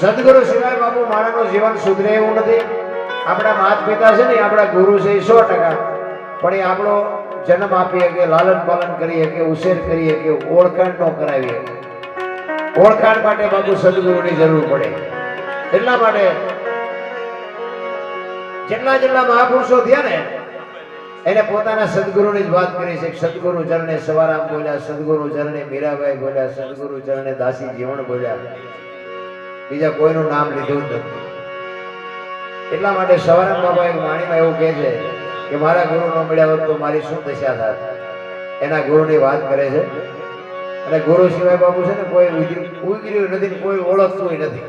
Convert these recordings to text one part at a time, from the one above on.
સદગુરુ સિવાય બાપુ માણસનું જીવન સુધરે એવું નથી. આપણા માતા પિતા છે ને આપણા ગુરુ છે 100%, પણ એ આપણો જન્મ આપીએ કે લાલન પાલન કરીએ કે ઉછેર કરીએ કે ઓળખાણ ન કરાવીએ. ઓળખાણ માટે બાપુ સદગુરુની જરૂર પડે. એટલા માટે જેટલા જેટલા મહાપુરુષો થયા ને એને પોતાના સદગુરુની જ વાત કરી છે. સદગુરુ ચરણે સવારામ બોલ્યા, સદગુરુ ચરણે મીરાબાઈ બોલ્યા, સદગુરુ ચરણે દાસી જીવન બોલ્યા, બીજા કોઈનું નામ લીધું જ નથી. એટલા માટે સવારામ બાબા એક વાણીમાં એવું કહે છે કે મારા ગુરુ ન મળ્યા હોત તો મારી શું દશા થાત. એના ગુરુની વાત કરે છે. અને ગુરુ સિવાય બાપુ છે ને કોઈ ઉગર્યું નથી, કોઈ ઓળખતું નથી.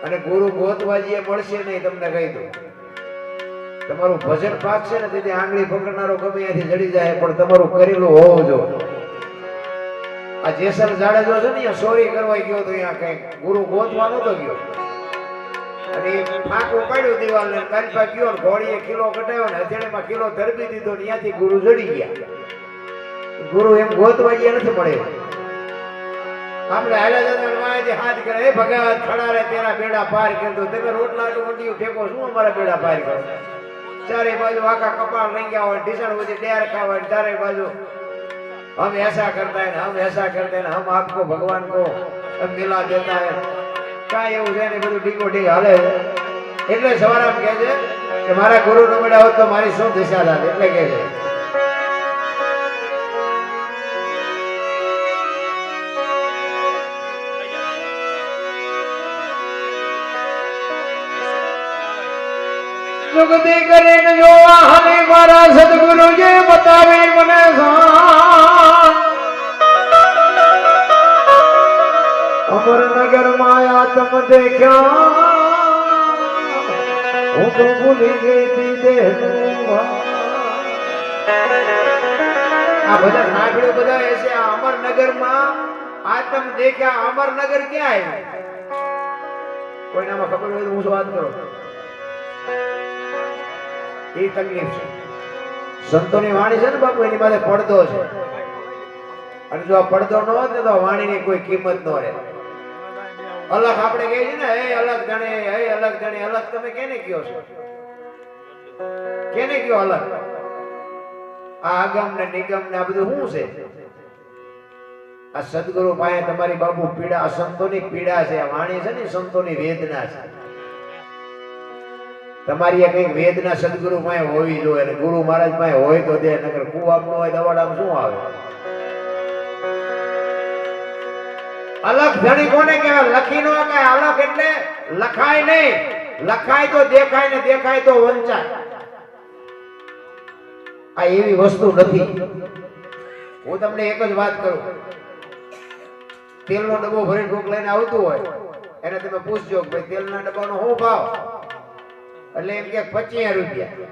અને ગુરુ ગોતવા જે મળશે નહીં તમને કહી દઉં. તમારું ભજન પાક છે ને તેથી આંગળી પકડનારો ગમે ત્યાંથી જડી જાય, પણ તમારું કરેલું હોવું જોઈએ. આ જેસલ જાડેજો છે ને અહીંયા ચોરી કરવા ગયો તો અહીંયા કઈક ગુરુ ગોતવા નતો ગયો, અને ફાંકું પાડ્યું દિવાલ ને કાલપા ગયો ને ઘોડીએ કિલો કટાવ્યો ને હથેળીમાં કિલો ધરબી દીધો ને ત્યાંથી ગુરુ જડી ગયા. ગુરુ એમ ગોતવા ગયા નથી મળે. આપણે હાલ્યા જતા વાયથી હાથ કરે, હે ભગત ખડા રે તેરા બેડા પાર કરતો, તમે રોટલા વંડિયું ફેંકો, શું અમારા બેડા પાર કરો? ચારે બાજુ આખા કપાળ રંગ્યા હોય, ઢીસણ બધી ડેર ખાવા હોય, ચારે બાજુ हम ऐसा करता है, हम ऐसा करते हैं, हम आपको भगवान को मिला देता है. કાંઈ એવું છે ને બધું ડીકો ડીક હાલે. એટલે સવારામ કહે છે કે મારા ગુરુ ન મળ્યા હોત તો મારી શું દિશા થાત. એટલે કહે છે જુગતી કરીને જોવા હાલી મારા સદગુરુ જે બતાવી મને અમરનગર માયા તમ દેખ્યા, હું તો ભૂલી ગઈ તી દેહનું. આ બધા નાગડો બધા એસે અમરનગર માં આતમ દેખ્યા. અમરનગર ક્યાં આવ્યું? કોઈનામાં ખબર હોય તો હું વાત કરો. એ તકલીફ છે. સંતોની વાણી છે ને બાપુ, એની પાસે પડદો છે. અને જો આ પડદો ન હોત ને તો વાણીની કોઈ કિંમત ન રહે. અલગ આપણે કહીએ છીએ ને, હે અલગ જાણે, હે અલગ જાણે. અલગ તમે કેને કયો છો? કેને કયો અલગ? આ આગમ ને નિગમ ને આ બધું શું છે? આ સદગુરુ પાસે તમારી બાપુ પીડા, સંતોની પીડા છે. આ વાણી છે ને સંતોની વેદના છે. તમારી આ કઈક વેદના સદગુરુ પાસે હોવી જોઈએ, અને ગુરુ મહારાજ પાસે હોય તો દે, નકર કુવાબ નો હોય દવાડામાં શું આવે? અલગ ધણી કોને કહેવાય? લખી નો કે અલગ એટલે લખાય નહીં. લખાય તો દેખાય ને દેખાય તો વંચાય. આ એવી વસ્તુ નથી. હું તમને એક જ વાત કરું. તેલનો ડબ્બો ભરીને કોક લઈને આવતું હોય, એને તમે પૂછજો કે ભાઈ તેલના ડબ્બાનો શું ભાવ? એટલે એમ કે 25 રૂપિયા.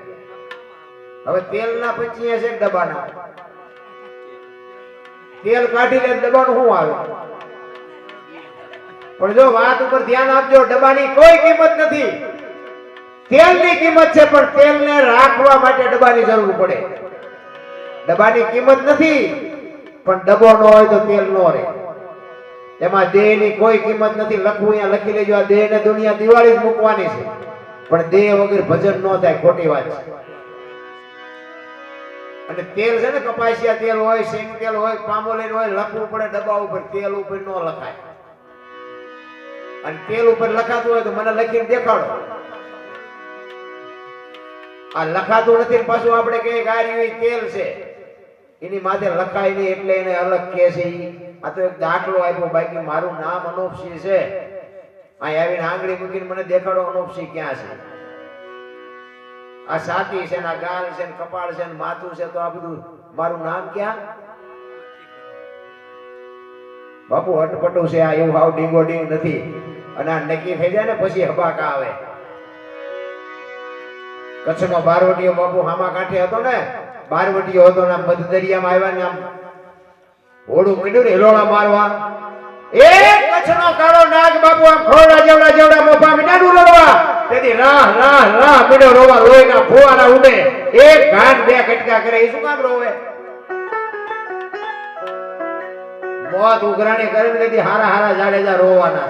હવે તેલના 25 છે ડબ્બાના. તેલ કાઢી લે ડબ્બાનું શું આવે? પણ જો વાત ઉપર ધ્યાન આપજો, ડબ્બાની કોઈ કિંમત નથી. તેલની કિંમત છે, પણ તેલને રાખવા માટે ડબ્બાની જરૂર પડે. ડબ્બાની કિંમત નથી, પણ ડબ્બો ન હોય તો તેલ ન રહે. એમાં દેહની કોઈ કિંમત નથી. લખવું અહીંયા લખી લેજો, આ દેહને દુનિયા દિવાળી જ મૂકવાની છે, પણ દેહ વગર ભજન ન થાય. ખોટી વાત છે. અને તેલ છે ને, કપાસિયા તેલ હોય, સિંગ તેલ હોય, પામોલીન હોય, લખવું પડે ડબ્બા ઉપર. તેલ ઉપર ન લખાય. અને તેલ ઉપર લખાતું હોય તો મને લખીને દેખાડો. આ લખાતું નથી, પાછું આપણે કહીએ કે આ તેલ છે, એની માથે લખાય નહીં એટલે એને અલગ કહે છે. આ તો એક દાખલો આપ્યો. બાકી મારું નામ અનોપસિંહ છે. અહીં આવીને આંગળી મૂકીને મને દેખાડો અનોપસિંહ ક્યાં છે. આ છાતી છે ને, આ ગાલ છે ને, કપાળ છે ને, માથું છે, તો આ બધું મારું નામ ક્યાં? બાપુ અટપટું છે આ. એવું હાવ ડીંગો ડીંગ નથી. અને આ નક્કી થઈ જાય ને પછી હબાકા આવે. કચ્છનો બારવટીયો બાપુ હામા કાંઠે હતો ને, બારવટીયો હતો ને, મધ દરિયામાં આવ્યા ને, આમ હોડું મીંડું ને હિલોળા મારવા. એ કચ્છનો કાળો નાગ બાપુ આમ ખોડા જેવડા જેવડા મોભા મીંડાનું રડવા. તેથી રાહ રાહ રાહ મીંડો રોવા, લોહીના ફુવારા ઉડે. એક ઘાન બે કટકા કરે. એ શું કામ રોવે? મોત ઉઘરાણી કરીને તેથી હારા હારા જાડેજા રોવાના.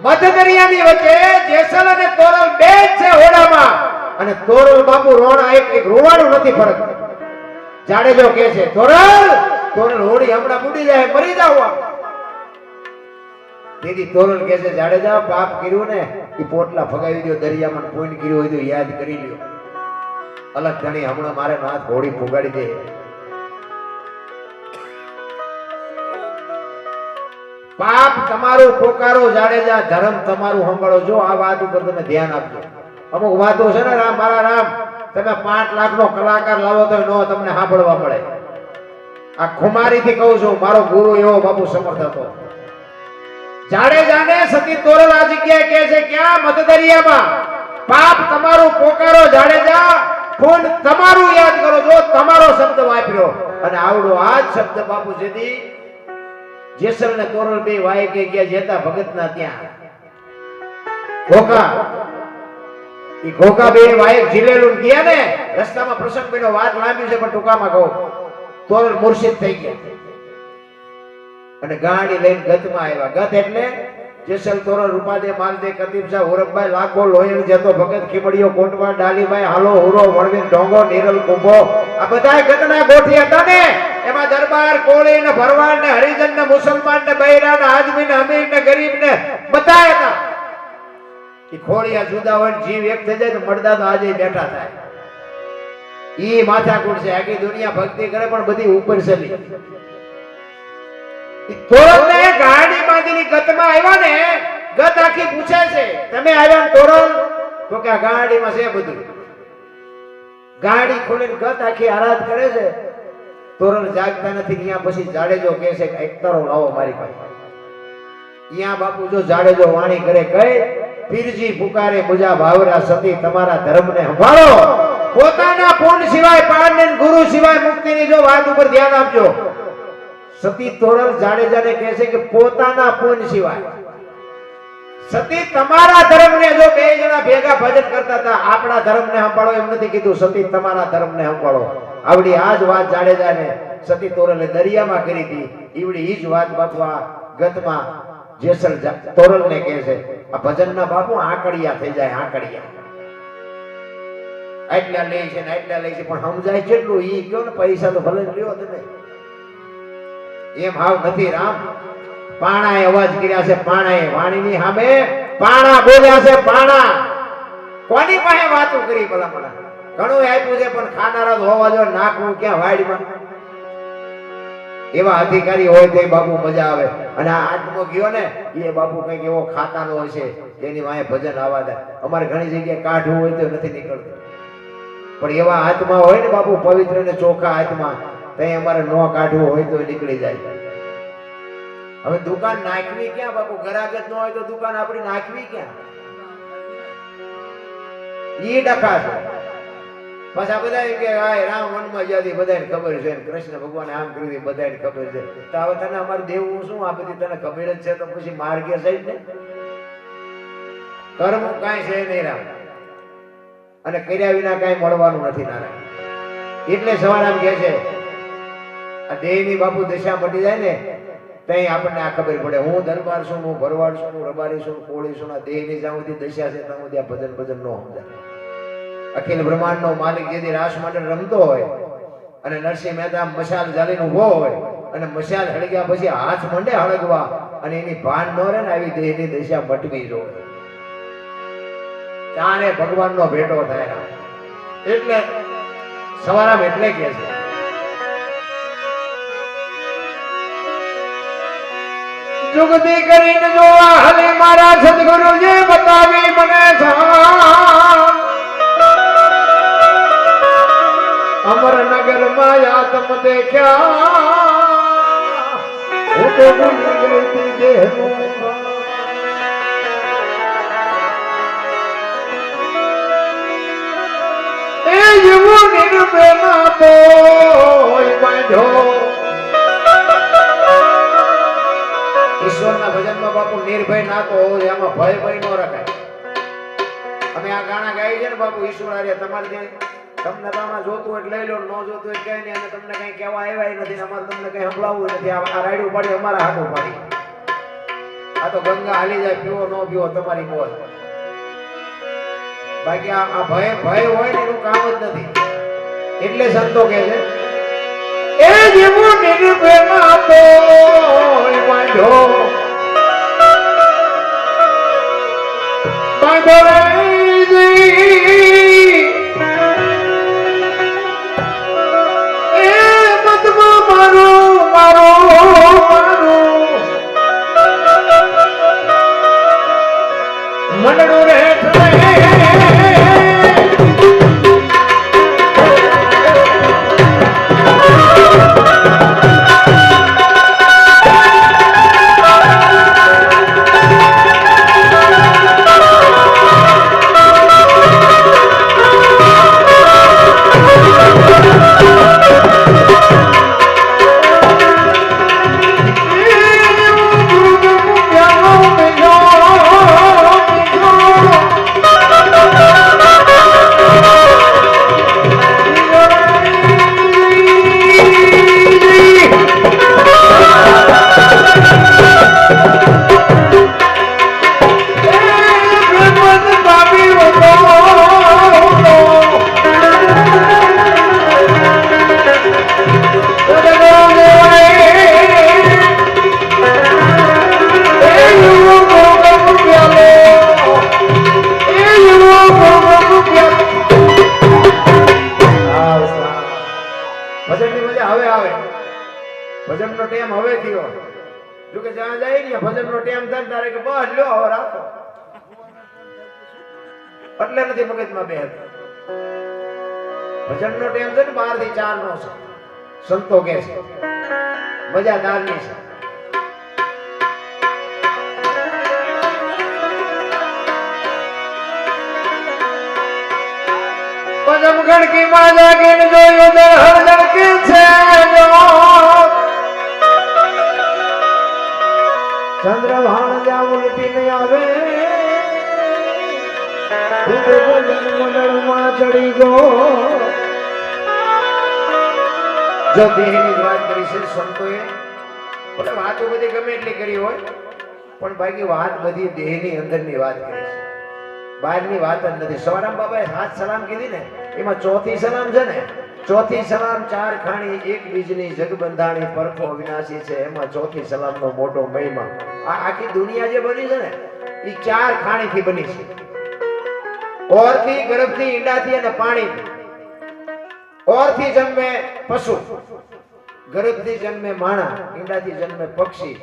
મધ દરિયાની વચ્ચે જેસલ અને તોરલ બે છે હોડામાં, અને તોરલ બાપુ રોણા એક રોવાડું નથી ફરક. જાડેજો કે છે તોરલ હોડી હમણાં બુડી જાય, મરી જાવ. તેથી તોરલ કે છે જાડેજા પાપ કર્યું ને એ પોટલા ફગાવી દો, દરિયામાં પૂન કર્યું હોય તો યાદ કરી લ્યો. અલગ ધણી હમણાં મારે હાથ ઘોડી ફુગાડી દે. પાપ તમારું પોકારો જાડેજા, ધર્મ તમારું સંભાળો. જો આ વાત ઉપર તમે ધ્યાન આપજો. અમુક વાતો છે ને રામ મારા રામ, તમે 5 લાખ નો કલાકાર લાવો તો નો તમને સાંભળવા મળે. આ ખુમારી થી કહું છું, મારો ગુરુ એવો બાપુ સમર્થ હતો. જાડેજાને સતી તોરલ આ જગ્યાએ કહે છે ક્યાં મધદરિયામાં પાપ તમારું પોકારો જાડેજા, ખૂન તમારું યાદ કરો. જો તમારો શબ્દ વાપર્યો અને આવડો આ જ શબ્દ બાપુ જેથી જેસલ ને તોરલ બે વાય કે ગયા જેતા ભગત ના ત્યાં ઘોકા બે વાય જીલેલું ગયા ને રસ્તામાં પ્રસંગ બન્યો. વાત લાંબી છે પણ ટૂંકામાં કહું, તોરલ મુર્શિદ થઈ ગયા અને ગાડી લઈને ગતમાં આવ્યા. ગત એટલે જેસલ તોરલ રૂપાદે માલદે કતીબશા ઓરબભાઈ લાખો લોહીણ જતો ભગત ખીમડીઓ કોટવા ડાલીભાઈ હાલો હુરો વણવીન ઢોંગો નીરલ કુંભો આ બધાય ગતના ગોઠી હતા ને. એમાં દરબાર કોળી ને ભરવાડ ને હરિજન ને મુસલમાન ને બૈરા ને આદમી ને અમીર ને ગરીબ ને બધા હતા. એ ખોળિયા જુદા હોય, જીવ એક થઈ જાય તો મળદા તો આજે બેઠા થાય. ઈ માથાકૂટ છે. આખી દુનિયા ભક્તિ કરે પણ બધી ઉપર ચલી. તોરલ ને ગાડી બાંધીની ગતમાં આવ્યા ને, ગત આખી પૂછે છે તમે આવ્યા ને તોરલ? તો કે આ ગાડીમાં છે બધું. ગાડી ખોલીને ગત આખી આરાધ કરે છે. તોરલ જાગતા નથી. ત્યાં પછી જાડેજો કહે છે એક તારો લાવો મારી પાસે. ત્યાં બાપુ જો જાડેજો વાણી કરે કઈ પીરજી પુકારે મુજા ભાવરા સતી તમારા ધર્મને સંભાળો. પોતાના પૂર્ણ સિવાય પારને ગુરુ સિવાય મુક્તિની જો વાત ઉપર ધ્યાન આપજો. સતી તોરલ જાડેજાને કહે છે કે પોતાના પૂર્ણ સિવાય સતી તમારા ધર્મને, જો બે જણા ભેગા ભજન કરતા હતા, આપણા ધર્મને સંભાળો એમ નથી કીધું, સતી તમારા ધર્મને સંભાળો. આવડી આ જ વાત જાડેજાને સતી તોરલે દરિયામાં કરી હતી. ઈવડી ઈ જ વાત બાપુ આ ગતમાં જેસલ તોરલને કહે છે. આ ભજનના બાપુ આંકડિયા થઈ જાય, આંકડિયા. આટલા લે છે ને આટલા લે છે પણ સમજાય કેટલું ઈ કયો ને પૈસા તો ભલે લ્યો તમે. એમ હાવ નથી રામ. પાણાએ અવાજ કર્યા છે, પાણાએ વાણીની સામે પાણા બોલ્યા છે. પાણા કોની પાસે વાતો કરી ભલા મને ઘણું આપ્યું છે પણ ખાનારા તો હોવા જો નાખવું ક્યાં વાડીમાં. એવા અધિકારી હોય તે બાપુ મજા આવે. અને આ આત્મો ગયો ને એ બાપુ કઈક એવો ખાતાનો હશે એની વાંહે ભજન આવા દે. અમારે ઘણી જગ્યાએ કાઢવું હોય તો નથી નીકળતું, પણ એવા આત્મા હોય ને બાપુ પવિત્ર ને ચોખ્ખા આત્મા, ત્યાં અમારે નો કાઢવું હોય તો નીકળી જાય. હવે દુકાન નાખવી ક્યાં બાપુ? ગરાગત ન હોય તો દુકાન આપણી નાખવી ક્યાં? ઈ ડખા છે. પાછા બધા કે આ રામ વનમાં જ્યાંથી બધાને ખબર છે, કૃષ્ણ ભગવાને આમ કર્યું બધાને ખબર છે. તો હવે તને અમારે દેવું શું? આ બધી તને ખબર જ છે તો પછી માર્ગે સહિત ને કર્મ કાંઈ છે નહીં રામ, અને કર્યા વિના કાંઈ મળવાનું નથી નારાયણ. એટલે સવારામ કહે છે આ દેહની બાપુ દશા મટી જાય ને ત્યાં આપણને આ ખબર પડે. હું દરબાર છું, હું ભરવાડ છું, હું રબારી છું, કોળી છું. આ દેહની જ્યાં સુધી દશા છે ત્યાં સુધી આ ભજન ભજન ન સમજાય. અખિલ બ્રહ્માંડ નો માલિક જેથી રાસ મંડળ રમતો હોય અને નરસિંહ મહેતા મશાલ જાલીને ઉભો હોય અને મશાલ હળગ્યા પછી હાથ મંડે હળગવા અને એની ભાન ન રહે ને આવી દેહની દશા મટવી જોઈએ. ત્યારે ભગવાન નો ભેટો થાય. એટલે સવારામ એટલે કે છે જુગતી કરીને જોવા હલી મારા સદગુરુજી બતાવી મને અમરનગર માં આત્મ દેખ્યા હું તો ભૂલી ગઈ તી દેહનું. એ જીવું નિર્ભેના તો બાંધો. ઈશ્વરના ભજનમાં બાપુ નિર્ભય ના તો એમાં ભય ભય ન રખાય. અમે આ ગાણા ગાઈ છે ને બાપુ ઈશ્વર આર્ય તમારે ત્યાં તમને તો આમાં જોતું એટલે લઈ લો, ન જોતું હોય કઈ નહીં. અમે તમને કઈ કહેવા આવ્યા નથી ને અમારે તમને કઈ સંભળાવવું નથી. આ રાયડું પાડી અમારા હાથું પાડી. આ તો ગંગા હાલી જાય, પીવો ન પીવો તમારી મોજ. બાકી આ ભય હોય ને એનું કામ જ નથી. એટલે સંતો કહે છે એ જેવું નિર્ભયમાં તો બાંધો મંડળું રે ભજનનો ટાઈમ હવે થયો. જો કે જ્યાં જાય ને ભજનનો ટાઈમ થાય તારે કે બસ લ્યો હવે રાખો. એટલે નથી મગજમાં બે ભજનનો ટાઈમ છે ને 12 થી 4 નો છે. સંતો કે છે મજાદારની છે. પદમ ગણકી માં જાગીને જોયું દર હર જણકે છે ચંદ્રભાન જા ઉલટીને આવે મંડળમાં ચડી ગયો. જો દેહની વાત કરી છે સંતોએ, એટલે વાતો બધી ગમે એટલી કરી હોય પણ બાકી વાત બધી દેહની અંદરની વાત કરી છે, બહારની વાત જ નથી. સવારામ બાબાએ 7 સલામ કીધી ને, એમાં ચોથી સલામ છે ને, ચોથી સલામ 4 ખાણી એક બીજની જગબંધાણી પરખો વિનાશી છે. એમાં ચોથી સલામનો મોટો મહિમા. આ આખી દુનિયા જે બની છે ને એ 4 ખાણીથી બની છે. ઓરથી, ગર્ભથી, ઈંડાથી અને પાણીથી. ઓરથી જન્મે પશુ, ગર્ભથી જન્મે માણા, ઈંડાથી જન્મે પક્ષી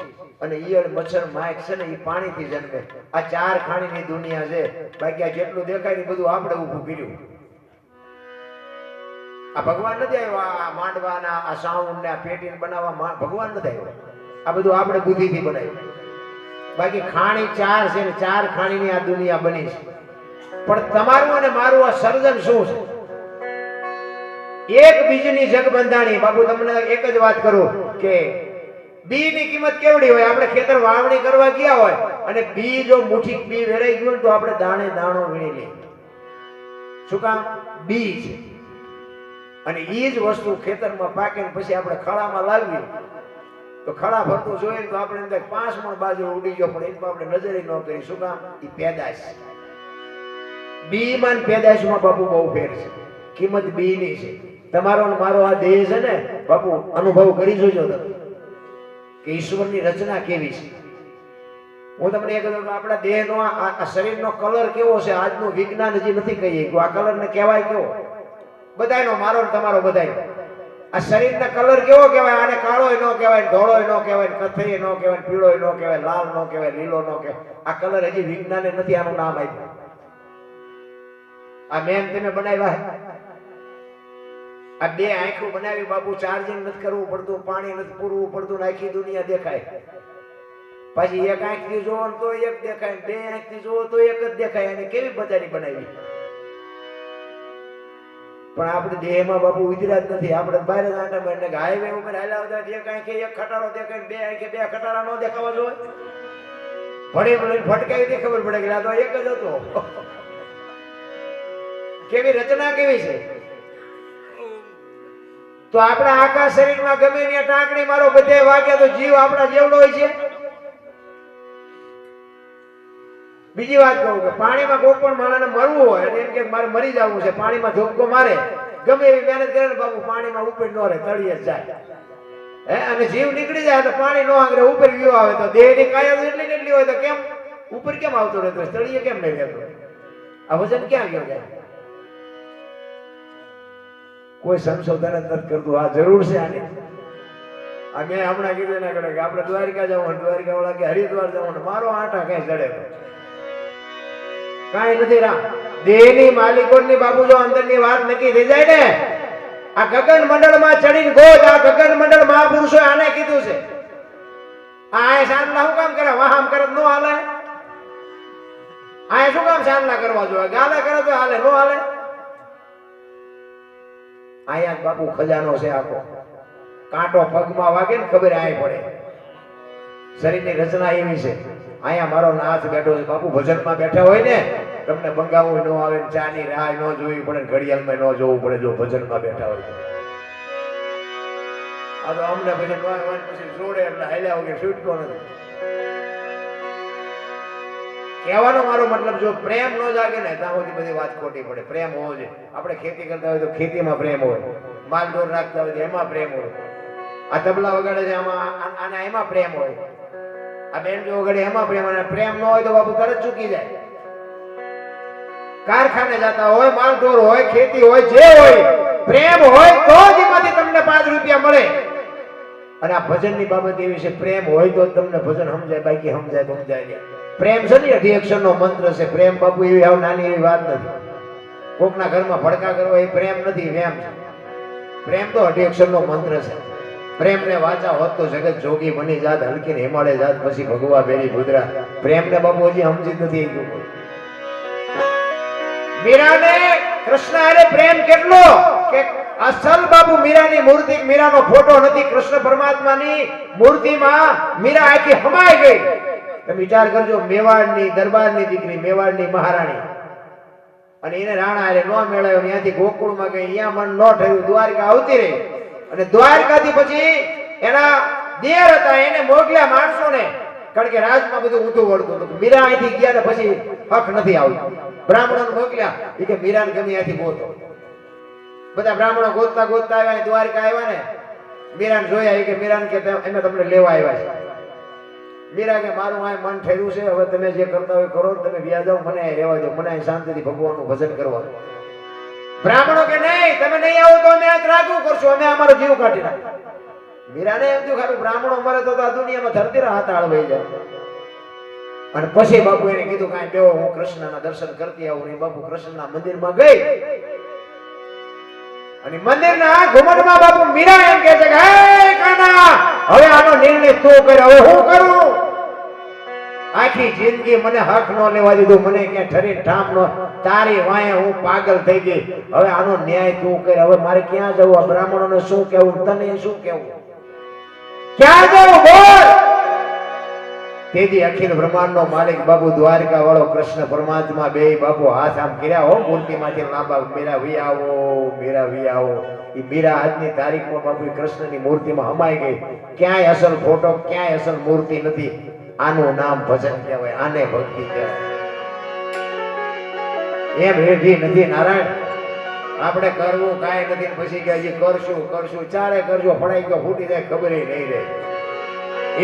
અને ઈયળ, મચ્છર, માયક છે ને એ પાણીથી જન્મે. આ 4 ખાણીની દુનિયા છે. બાકી આ જેટલું દેખાય ને બધું આપણે ઊભું કર્યું. આ ભગવાન નથી આવ્યો આ માંડવાના, આ સાઉન્ડ ને આ પેટીને બનાવવા ભગવાન નથી આવ્યો. આ બધું આપણે બુદ્ધિથી બનાવ્યું. બાકી ખાણી 4 છે ને 4 ખાણીની આ દુનિયા બની છે. પણ તમારું અને મારું આ સર્જન શું છે? એક બીજની જગબંધાણી. બાપુ તમને એક જ વાત કરું કે બી ની કિંમત કેવડી હોય? આપણે ખેતર વાવણી કરવા ગયા હોય અને બી જો મુઠ્ઠી બી વેરાઈ ગયું તો આપણે દાણે દાણો વીણી લઈએ. શું કામ? બી છે. અને એ જ વસ્તુ ખેતરમાં પાકે પછી આપણે ખળામાં લાવીએ તો ખળા ભરતું જોઈએ તો આપણે અંદર 5 મણ બાજુ ઉડી ગયો, પણ એમાં આપણે નજરે ન કરી. શું કામ? એ પેદાશ. બી માં પેદાશમાં બાપુ બહુ ફેર છે. કિંમત બી ની છે. તમારો ને મારો આ દેહ છે ને બાપુ, અનુભવ કરી જોજો તમે કે ઈશ્વરની રચના કેવી છે. હું તમને એ કહું કે આપણા દેહનો આ શરીરનો કલર કેવો છે આજનું વિજ્ઞાન હજી નથી કહી કે આ કલર ને કહેવાય કેવો. બધાયનો, મારો ને તમારો બધાયનો. આ શરીરના કલર કેવો કહેવાય? આને કાળોય ન કહેવાય, ધોળોય ન કહેવાય, કથ્થઈય ન કહેવાય, પીળોય ન કહેવાય, લાલ ન કહેવાય, લીલો ન કહેવાય. આ કલર હજી વિજ્ઞાને નથી આનું નામ આપ્યું. આ મેન તમે બનાવ્યા. આ 2 આંખો બનાવી બાપુ, ચાર્જિંગ નથી કરવું પડતું, પાણી નથી પૂરવું પડતું, આખી દુનિયા દેખાય. પછી એક આંખથી જોવો તો એક દેખાય, 2 આંખથી જોવો તો એક જ દેખાય. અને કેવી બજારી બનાવી. પણ આપણે દેહમાં બાપુ ઉતર્યા જ નથી. આપણે બહાર જ આટા મારીને હાઈવે ઉપર હાલ્યા હતા, એક આંખે એક ખટારો દેખાય, 2 આંખે 2 ખટારા ન દેખાવા જોઈએ. ભણી ફટકાવી દે ખબર પડે કે આ તો એક જ હતો. કેવી રચના કેવી છે. તો આપણા આખા શરીરમાં ગમે ત્યાં ટાંકણી મારો બધે વાગે તો જીવ આપણા જેવડો હોય છે. બીજી વાત કહું કે પાણીમાં કોઈ પણ માણસને મરવું હોય અને એમ કે મારે મરી જવું છે, પાણીમાં ધોબકો મારે, ગમે એવી મહેનત કરે ને બાપુ પાણીમાં ઉપર ન રહે, તળિયે જ જાય. અને જીવ નીકળી જાય તો પાણી ન આંગરે ઉપર ગયો આવે તો દેહની કાયા એટલી ને એટલી હોય તો કેમ ઉપર કેમ આવતો રહેતો, તળિયે કેમ નહીં રહેતો? આ વજન ક્યાં ગયો જાય? કોઈ સંશોધન જ નથી કરતું. આ જરૂર છે આની. આ મેં હમણાં કીધું એના કરે કે આપણે દ્વારિકા જવાનું, દ્વારિકા વાળા કે હરિદ્વાર જવાનું, મારો આટા કઈ ચડે કાંઈ નથી. રામ દેહની માલિકોની બાપુ જો અંદરની વાત નક્કી થઈ જાય ને, આ ગગન મંડળમાં ચડીને ગોજ, આ ગગન મંડળ મહાપુરુષો આને કીધું છે. આ સાંજના શું કામ કરે? વાહમ કરે નો હાલે. આ શું કામ સાંજના કરવા જોઈએ? ગાલે કરે તો હાલે, નો હાલે. આયા બાપુ ખજાનો છે આખો. કાંટો પગમાં વાગે ને ખબર આય પડે. શરીરની રચના એવી છે. અહીંયા મારો નાથ બેઠો છે બાપુ. ભજનમાં બેઠા હોય ને તમને બંગાવું ન આવે, ચાની રાહ ન જોવી પડે, ઘડિયાળમાં ન જોવું પડે જો ભજનમાં બેઠા હોય. આ તો અમને ભજન પછી જોડે એટલે હાલ્યા વગર છૂટકો નથી. કહેવાનો મારો મતલબ જો પ્રેમ ન જાગે ને ત્યાં સુધી બધી વાત ખોટી પડે. પ્રેમ હોવો જોઈએ. આપણે ખેતી કરતા હોય તો ખેતીમાં પ્રેમ હોય, માલ ઢોર રાખતા હોય તો એમાં પ્રેમ હોય. આ તબલા વગાડે છે આના એમાં પ્રેમ હોય, આ બેન જો વગાડે એમાં પ્રેમ. અને પ્રેમ ન હોય તો બાપુ તરત ચૂકી જાય. કારખાને જતા હોય, માલ ઢોર હોય, ખેતી હોય, જે હોય, પ્રેમ હોય તો જ એમાંથી તમને 5 રૂપિયા મળે. અને આ ભજનની બાબત એવી છે, પ્રેમ હોય તો તમને ભજન સમજાય, બાકી સમજાય. પ્રેમ છે ને 8 અક્ષરનો મંત્ર છે. પ્રેમ બાપુ એવી આવ નાની એવી વાત નથી. કોકના ઘરમાં ભડકા કરવા એ પ્રેમ નથી, વેમ છે. પ્રેમ તો 8 અક્ષરનો મંત્ર છે. પ્રેમને વાચા હોત તો જગત જોગી બની જાત, હલકીને હિમાલય જાત, પછી ભગવા બેરી ભૂદરા. પ્રેમને બાપુ હજી સમજી જ નથી. મીરાને કૃષ્ણ હારે પ્રેમ કેટલો કે અસલ બાપુ મીરાની મૂર્તિ, મીરાનો ફોટો નથી, કૃષ્ણ પરમાત્માની મૂર્તિમાં મીરા આખી હમાઈ ગઈ. તમે વિચાર કરજો, મેવાડની દરબારની દીકરી, મેવાડની મહારાણી, અને એને રાણા હારે નો મેળવ્યો, ત્યાંથી ગોકુળમાં ગઈ, અહીંયા મન ન થયું, દ્વારકા આવતી રહી. અને દ્વારકાથી પછી એના દેર હતા, એને મોકલ્યા માણસોને, કારણ કે રાજમાં બધું ઊંધું વળતું હતું. મીરા અહીંથી ગયા ને પછી હક નથી આવતું. બ્રાહ્મણોને મોકલ્યા, એ કે મીરાને ગમે ત્યાંથી ગોતો. બધા બ્રાહ્મણો ગોતતા ગોતતા આવ્યા, દ્વારકા આવ્યા ને મીરાને જોયા, કે મીરાને કે અમે તમને લેવા આવ્યા છે. મીરા કે મારું આ મન ઠર્યું છે, હવે તમે જે કરતા હોય કરો, તમે વ્યા જાઓ, મને રહેવા દો, મને શાંતિથી ભગવાનનું ભજન કરવાનું. બ્રાહ્મણો કે નહીં, તમે નહીં આવો તો અમે આ ત્રાગવું કરશું, અમે અમારો જીવ કાઢી નાખીએ. મીરાને એમ થયું ખાલી બ્રાહ્મણો મરે તો આ દુનિયામાં ધરતી હાથ આળવાઈ જાય. અને પછી બાપુ એને કીધું કાંઈ બેવો, હું કૃષ્ણના દર્શન કરતી આવું. બાપુ કૃષ્ણના મંદિરમાં ગઈ, અને મંદિરના ઘુમટમાં બાપુ મીરા એમ કહે છે કે હે કાના, હવે આનો નિર્ણય તું કર, હવે હું કરું? આખી જિંદગી મને હક ન લેવા દીધું, મને ક્યાં ઠરી ઠામ નો, તારી વાંહે હું પાગલ થઈ ગઈ. હવે આનો ન્યાય તું કર. હવે મારે ક્યાં જવું? આ બ્રાહ્મણોને શું કહેવું, તને શું કહેવું, ક્યાં જવું બોલ? તેથી અખિલ બ્રહ્માંડનો માલિક બાપુ દ્વારકા વાળો કૃષ્ણ પરમાત્મા બે બાપુ હાથ આમ કર્યા હો મૂર્તિમાંથી લાંબા, મીરા વી આવો, મીરા વી આવો. એ મીરા આજની તારીખમાં બાપુ કૃષ્ણની મૂર્તિમાં હમાઈ ગઈ. ક્યાંય અસલ ફોટો, ક્યાંય અસલ મૂર્તિ નથી. આનું નામ ભજન કહેવાય, આને ભક્તિ કહેવાય. એમ રેઢી નથી નારાયણ. આપણે કરવું કાંઈ નથી, પછી કે હજી કરશું કરશું, ચારે કરજો, ફળાઈ ગયો, ફૂટી જાય, ખબર નહીં રહે.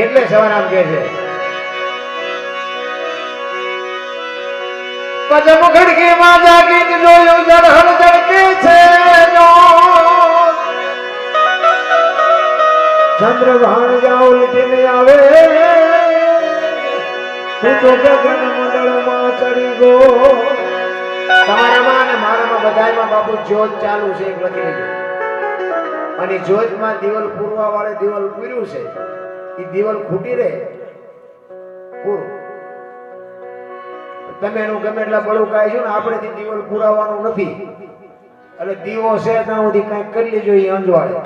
એટલે સવારામ કહે છે પજમ ખડકી માં જાગીને જોયું, જળહળ જળકે છે ચંદ્રભાણ જાઓ લીટીને આવે, તું તો ગગન મંડળમાં ચડી ગયો. તમારામાં અને મારામાં બધામાં બાપુ જ્યોત ચાલુ છે, એક લખી લેજો. અને જ્યોતમાં દિવાલ પૂરવા વાળે દિવાલ પૂર્યું છે, એ દિવાલ ખૂટી રહે પૂરું. તમે એનું ગમે એટલા બળું કાય છો ને, આપણે દિવાલ પુરાવાનું નથી. એટલે દીવો છે ત્યાં સુધી કઈક કરી લેજો, એ અંજવાળે